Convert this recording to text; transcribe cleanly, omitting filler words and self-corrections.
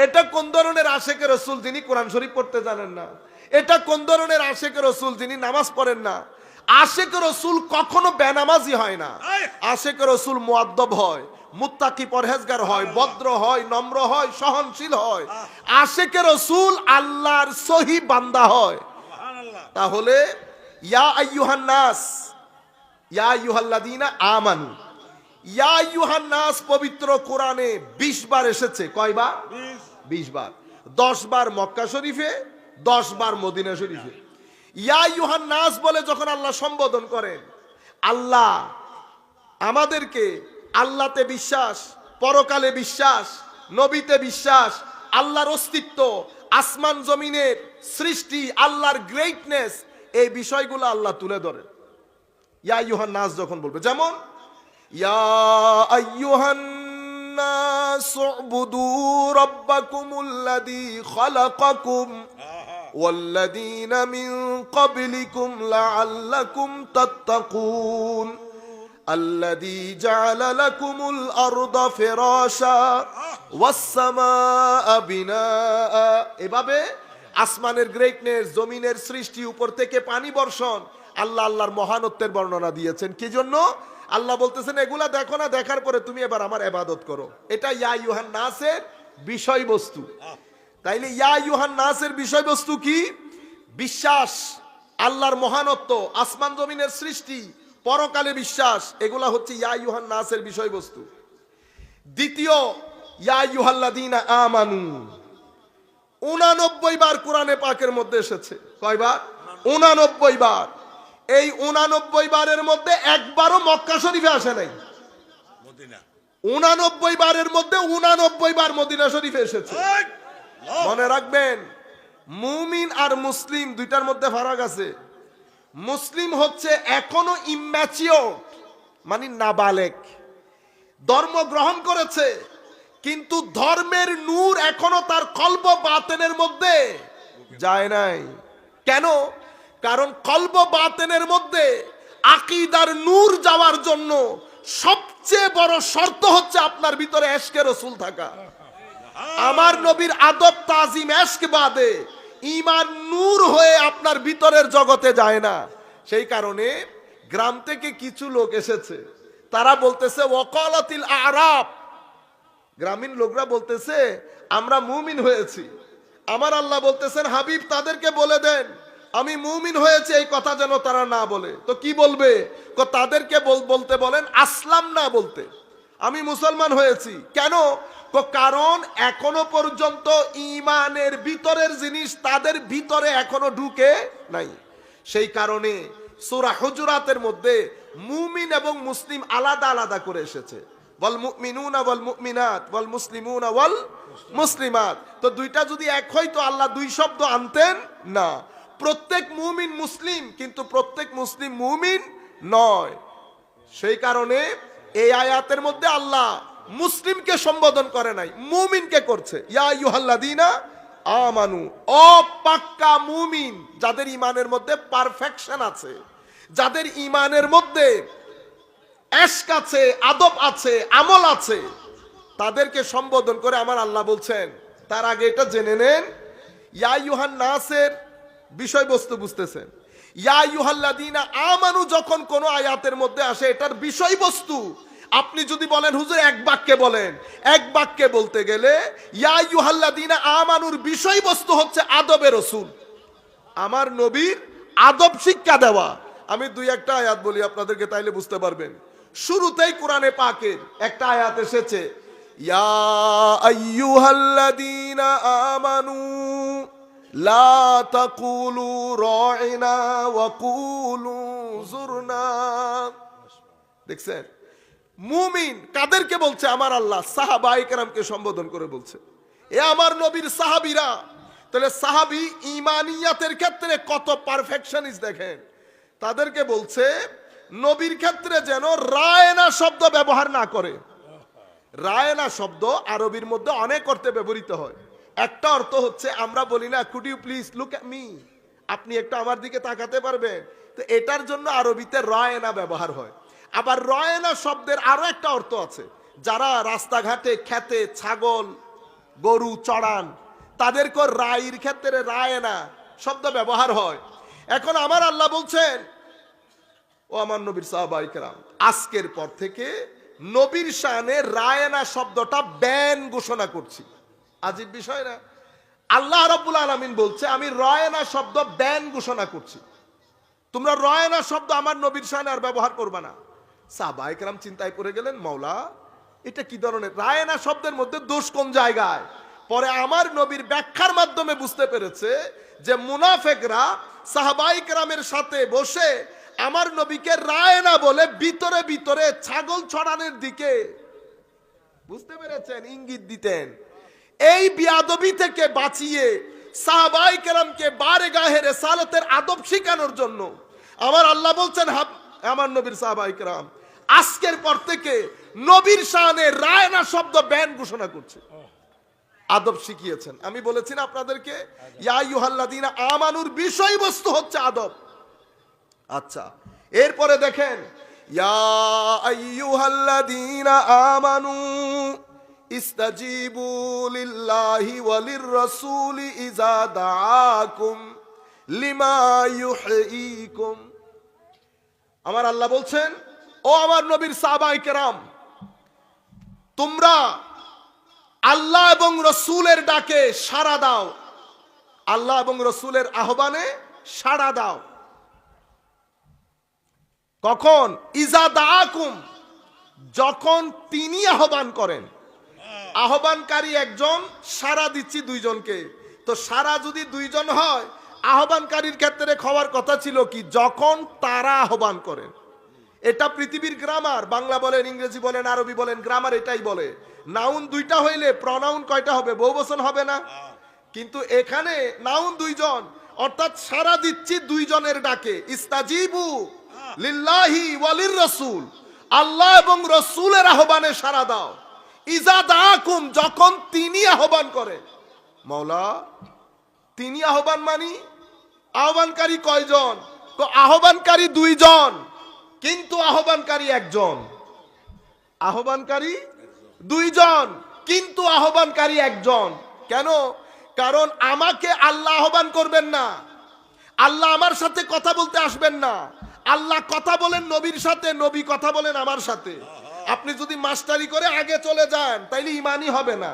এটা কোন ধরনের আশেকে রসুল যিনি কোরআন শরীফ পড়তে জানেন না? এটা কোন ধরনের আশেকে রসুল যিনি নামাজ পড়েন না? আশেকে রসুল কখনো বেনামাজি হয় না। আশেকে রসুল মুআদ্দব হয়, মুত্তাকি পরহেজগার হয়, ভদ্র হয়, নম্র হয়, সহনশীল হয়। আশেকে রসুল আল্লাহর সহি বান্দা হয়। তাহলে ইয়া আইয়ুহান নাস, ইয়া আইয়ুহাল্লাযীনা আমানু, ইয়া আইয়ুহান নাস পবিত্র কোরআনে 20 বার এসেছে। কয়বার? 20 বার। 10 বার মক্কা শরীফে, 10 বার মদিনা শরীফে। ইয়া আইয়ুহান নাস বলে যখন আল্লাহ সম্বোধন করেন, আল্লাহ আমাদেরকে আল্লাহতে বিশ্বাস, পরকালে বিশ্বাস, নবীতে বিশ্বাস, আল্লাহর অস্তিত্ব, আসমান জমিনের সৃষ্টি, আল্লাহর গ্রেটনেস, এই বিষয়গুলো আল্লাহ তুলে ধরেন ইয়া আইয়ুহান নাস যখন বলবে। যেমন ইয়া আইয়ুহান নাস উবুদু রাব্বাকুমুল্লাযী খালাকাকুম ওয়াল্লাযীনা মিন ক্বাবলিকুম লাআল্লাকুম তাত্তাকুন আল্লাযী জাআলা লাকুমুল আরদা ফিরাশা ওয়াস সামাআ বিনাআ। এভাবে আসমানের গ্রেটনেস, জমিনের সৃষ্টি, উপর থেকে পানি বর্ষণ, আল্লাহ আল্লাহর মহানত্বের বর্ণনা দিয়েছেন। কি জন্য? আল্লাহ বলতেছেন এগুলা দেখো না, দেখার পরে তুমি এবার আমার ইবাদত করো। এটা ইয়া আইয়ুহান নাসের বিষয়বস্তু। তাইলে ইয়া আইয়ুহান নাসের বিষয়বস্তু কি? বিশ্বাস, আল্লাহর মহানত্ব, আসমান জমিনের সৃষ্টি, পরকালে বিশ্বাস, এগুলা হচ্ছে ইয়া আইয়ুহান নাসের বিষয়বস্তু। দ্বিতীয় ইয়া আইয়ুহাল্লাযীনা আমানু 89 বার কোরআনে পাকের মধ্যে এসেছে। কয়বার? 89 বার। এই 89 বারের মধ্যে একবারও মক্কা শরীফে আসে নাই। 89 বারের মধ্যে 89 বার মদিনা শরীফে এসেছে। মনে রাখবেন, মুমিন আর মুসলিম দুইটার মধ্যে ফারাক আছে। মুসলিম হচ্ছে এখনো ইম্যাচিওর, মানে নাবালেক, ধর্ম গ্রহণ করেছে কিন্তু ধর্মের নূর এখনো তার কলব বাতেনের মধ্যে যায় নাই। কেন? কারণ কলব বাতেনের মধ্যে আকীদার নূর যাওয়ার জন্য সবচেয়ে বড় শর্ত হচ্ছে আপনার ভিতরে এশকে রসুল থাকা। আমার নবীর আদব তাজিম এশক বাদে ঈমান নূর হয়ে আপনার ভিতরের জগতে যায় না। সেই কারণে গ্রাম থেকে কিছু লোক এসেছে, তারা বলতেছে ওয়াকালাতিল আরাব, গ্রামীণ লোকরা বলতেছে আমরা মুমিন হয়েছি। আমার আল্লাহ বলতেছেন হাবিব তাদেরকে বলে দেন আমি মুমিন হয়েছে, এই কথা যেন তারা না বলে। তো কি বলবে? তাদেরকে বলতে বলেন আসলাম না বলতে, আমি মুসলমান হয়েছি। কেন? কারণ এখনো পর্যন্ত ঈমানের ভিতরের জিনিস তাদের ভিতরে এখনো ঢুকে নাই। সেই কারণে সূরা হুজুরাতের মধ্যে মুমিন এবং মুসলিম আলাদা আলাদা করে এসেছে। ওয়াল মুমিনুনা ওয়াল মুমিনাত ওয়াল মুসলিমুনা ওয়াল মুসলিমাত। তো দুইটা যদি এক হয় তো আল্লাহ দুই শব্দ আনতেন না। প্রত্যেক মুমিন মুসলিম, কিন্তু প্রত্যেক মুসলিম মুমিন নয়। সেই কারণে এই আয়াতের মধ্যে আল্লাহ মুসলিমকে সম্বোধন করে নাই, মুমিনকে করছে। ইয়া আইয়ুহাল্লাযীনা আমানু, পাক্কা মুমিন, যাদের ঈমানের মধ্যে পারফেকশন আছে, যাদের ঈমানের মধ্যে এশক আছে, আদব আছে, আমল আছে, তাদেরকে সম্বোধন করে আমার আল্লাহ বলছেন। তার আগে এটা জেনে নেন, ইয়া আইয়ুহান নাসের বিষয়বস্তু বুঝতেছেন। ইয়া আইয়ুহাল্লাযীনা আমানু যখন কোন আয়াতের মধ্যে আসে, এটার বিষয়বস্তু আপনি যদি বলেন হুজুর এক বাক্যে বলেন, এক বাক্যে বলতে গেলে ইয়া আইয়ুহাল্লাযীনা আমানুর বিষয়বস্তু হচ্ছে আদবে রসুল, আমার নবীর আদব শিক্ষা দেওয়া। আমি দুই একটা আয়াত বলি আপনাদেরকে, তাইলে বুঝতে পারবেন। শুরুতেই কোরআনে পাকের একটা আয়াত এসেছে, ইয়া আইয়ুহাল্লাযীনা আমানু লা তাকুলু রাইনা ওয়া কুলু যুরনা। দেখছেন, মুমিন কাদেরকে বলছে? আমার আল্লাহ সাহাবায়ে কেরামকে সম্বোধন করে বলছে, এ আমার নবীর সাহাবীরা। তাহলে সাহাবী ঈমানিয়াতের ক্ষেত্রে কত পারফেকশনিস্ট দেখেন। তাদেরকে বলছে নবীর ক্ষেত্রে যেন রায়না শব্দ ব্যবহার না করে। রায়না শব্দ আরবির মধ্যে অনেক অর্থে ব্যবহৃত হয়। একটা অর্থ হচ্ছে আমরা বলি না could you please look at me, আপনি একটু আমার দিকে তাকাতে পারবেন? তো এটার জন্য আরবিতে রায়না ব্যবহার হয়। আবার রায়না শব্দের আরো একটা অর্থ আছে, যারা রাস্তাঘাটে খেতে ছাগল গরু চড়ান, তাদেরকে রায়ের ক্ষেত্রে রায় না শব্দ ব্যবহার হয়। এখন আমার আল্লাহ বলছেন, ও আমার নবীর সাহাবায়ে কেরাম, আজকের পর থেকে নবীর শানে রায়না শব্দটা ব্যান ঘোষণা করছি। আজীব বিষয় না? আল্লাহ রাব্বুল আলামিন বলছে আমি রায়না শব্দ ব্যান ঘোষণা করছি, তোমরা রায়না শব্দ আমার নবীর শানে আর ব্যবহার করবে না। সাহাবায়ে কেরাম চিন্তায় পড়ে গেলেন, মাওলা এটা কি ধরনের রায়না শব্দের মধ্যে দোষ কোন জায়গায়? পরে আমার নবীর ব্যাখ্যার মাধ্যমে বুঝতে পেরেছে যে মুনাফিকরা সাহাবায়ে কেরামের সাথে বসে আমার নবীকে রায়না বলে ভিতরে ভিতরে ছাগল ছড়ানোর দিকে, বুঝতে পেরেছেন, ইঙ্গিত দিতেন। এই বিয়াদবি থেকে বাঁচিয়ে সাহাবায়ে কেরামকে বারগাহে রিসালাতের আদব শিখানোর জন্য আমার আল্লাহ বলছেন, আমার নবীর সাহাবায়ে কেরাম আজকের পর থেকে নবীর শানে রায়না শব্দ ব্যান ঘোষণা করছে, আদব শিখিয়েছেন। আমি বলেছি না আপনাদেরকে, ইয়া আইয়ুহাল্লাযীনা আমানুর বিষয়বস্তু হচ্ছে আদব। আচ্ছা, এরপরে দেখেন, ইয়া আইয়ুহাল্লাযীনা আমানু ইস্তাজিবু লিল্লাহি ওয়ালির রাসূলি ইযা দাআকুম লিমা ইউহয়িকুম। আমার আল্লাহ বলছেন, ও আমার নবীর সাহাবায়ে কেরাম, তোমরা আল্লাহ এবং রসুলের ডাকে সাড়া দাও, আল্লাহ এবং রসুলের আহ্বানে সাড়া দাও। কখন? ইজা দাআকুম, যখন তিনি আহ্বান করেন। আহ্বানকারী একজন, সাড়া দিচ্ছি দুইজনকে। তো সাড়া যদি দুইজন হয়, আহ্বানকারীর ক্ষেত্রে খাওয়ার কথা ছিল কি? যখন তারা আহ্বান করেন। এটা পৃথিবীর গ্রামার, বাংলা বলেন, ইংরেজি বলেন, আরবি বলেন, গ্রামার এটাই বলে। নাউন দুইটা হইলে প্রনাউন কয়টা হবে? বহুবচন হবে না? কিন্তু এখানে নাউন দুইজন, অর্থাৎ সাড়া দিচ্ছি দুইজনের ডাকে। ইস্তাজিবু লিল্লাহি ওয়ালির রাসূল, আল্লাহ এবং রাসূলের আহ্বানে সাড়া দাও। ইজা দাআকুম, যখন তিনি আহ্বান করে। মাওলা তিনি আহ্বান মানি, আহ্বানকারী কয়জন? তো আহ্বানকারী দুইজন, কিন্তু আহ্বানকারী একজন। আহ্বানকারী দুইজন, কিন্তু আহ্বানকারী একজন। কেন? কারণ আমাকে আল্লাহ আহ্বান করবেন না, আল্লাহ আমার সাথে কথা বলতে আসবেন না। আল্লাহ কথা বলেন নবীর সাথে, নবী কথা বলেন আমার সাথে। আপনি যদি মাস্টারি করে আগে চলে যান, তাইলে ইমানই হবে না।